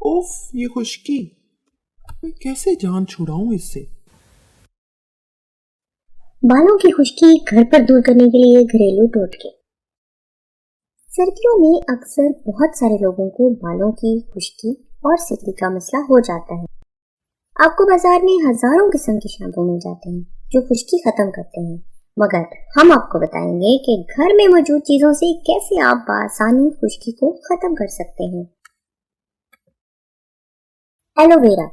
उफ, ये खुश्की! मैं कैसे जान छुड़ाऊं इससे? बालों की खुश्की घर पर दूर करने के लिए घरेलू टोटके। सर्दियों में अक्सर बहुत सारे लोगों को बालों की खुश्की और सिल्की का मसला हो जाता है। आपको बाजार में हजारों किस्म के शैम्पू मिल जाते हैं जो खुश्की खत्म करते हैं, मगर हम आपको बताएंगे कि घर में मौजूद चीजों से कैसे आप आसानी खुश्की को खत्म कर सकते हैं। एलोवेरा।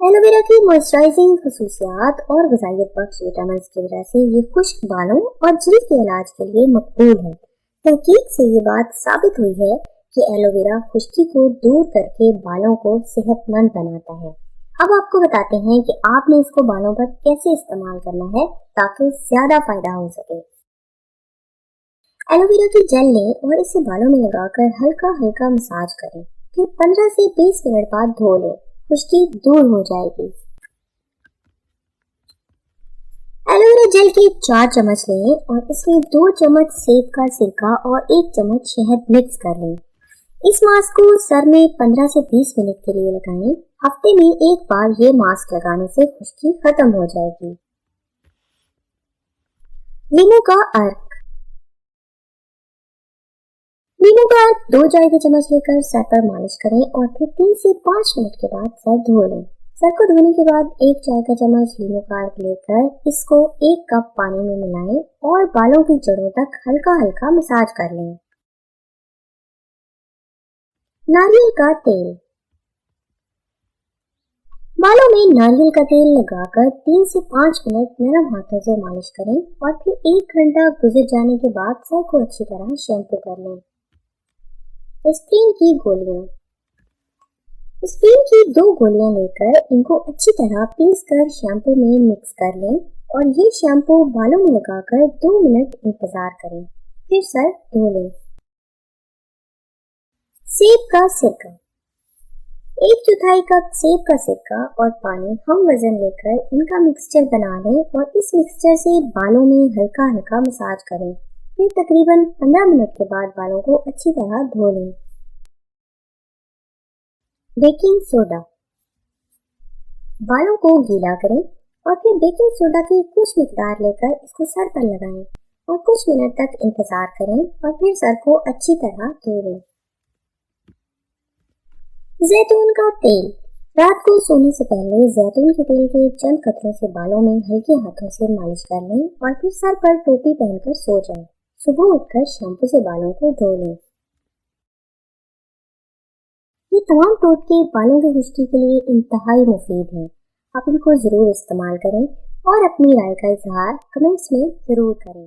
एलोवेरा की मॉइस्चराइजिंग खसूसियात और ग़िज़ाइयत बख्श विटामिन की वजह से ये खुश्क बालों और जल्द के इलाज के लिए मकबूल है। तहकीक से ये बात साबित हुई है कि एलोवेरा खुश्की को दूर करके बालों को सेहतमंद बनाता है। अब आपको बताते हैं कि आपने इसको बालों पर कैसे इस्तेमाल करना है ताकि ज्यादा फायदा हो सके। एलोवेरा की जेल लें और इसे बालों में लगाकर हल्का हल्का मसाज करें। फिर 15 से 20 मिनट बाद धो लें, खुश्की दूर हो जाएगी। एलोवेरा जेल के 4 चम्मच लें और इसमें 2 चम्मच सेब का सिरका और 1 चम्मच शहद मिक्स कर लें। इस मास्क को सर में 15 से 20 मिनट के लिए लगाएं। हफ्ते में एक बार ये मास्क लगाने से खुश्की खत्म हो जाएगी। नींबू का अर्क। नींबू का अर्क 2 चाय के चम्मच लेकर सर पर मालिश करें और फिर 3 से 5 मिनट के बाद सर धो लें। सर को धोने के बाद 1 चाय का चम्मच नींबू का अर्क लेकर इसको 1 कप पानी में मिलाएं और बालों की जड़ों तक हल्का हल्का मसाज कर लें। नारियल का तेल। बालों में नारियल का तेल लगाकर 3 से 5 मिनट नरम हाथों से मालिश करें और फिर 1 घंटा गुजर जाने के बाद सर को अच्छी तरह शैम्पू कर लें। एस्प्रिन की गोलियां। एस्प्रिन की 2 गोलियां लेकर इनको अच्छी तरह पीस कर शैम्पू में मिक्स कर लें और ये शैम्पू बालों में लगाकर 2 मिनट इंतजार करें, फिर सर धो लें। सेब का सिरका। 1/4 कप सेब का सिरका और पानी हम वजन लेकर इनका मिक्सचर बना लें और इस मिक्सचर से बालों में हल्का हल्का मसाज करें। फिर तकरीबन 15 मिनट के बाद बालों को अच्छी तरह धो लें। Baking soda. बालों को गीला करें और फिर बेकिंग सोडा की कुछ मिकदार लेकर इसको सर पर लगाएं और कुछ मिनट तक इंतजार करें और फिर सर को अच्छी तरह धो लें। जैतून का तेल। रात को सोने से पहले जैतून के तेल के चंद कतरों से बालों में हल्के हाथों से मालिश कर लें और फिर सर पर टोपी पहनकर सो जाएं। सुबह उठकर शैम्पू से बालों को धो लें। ये तमाम टोटके बालों की खुश्की के लिए इंतहाई मुफीद हैं। आप इनको जरूर इस्तेमाल करें और अपनी राय का इजहार कमेंट्स में जरूर करें।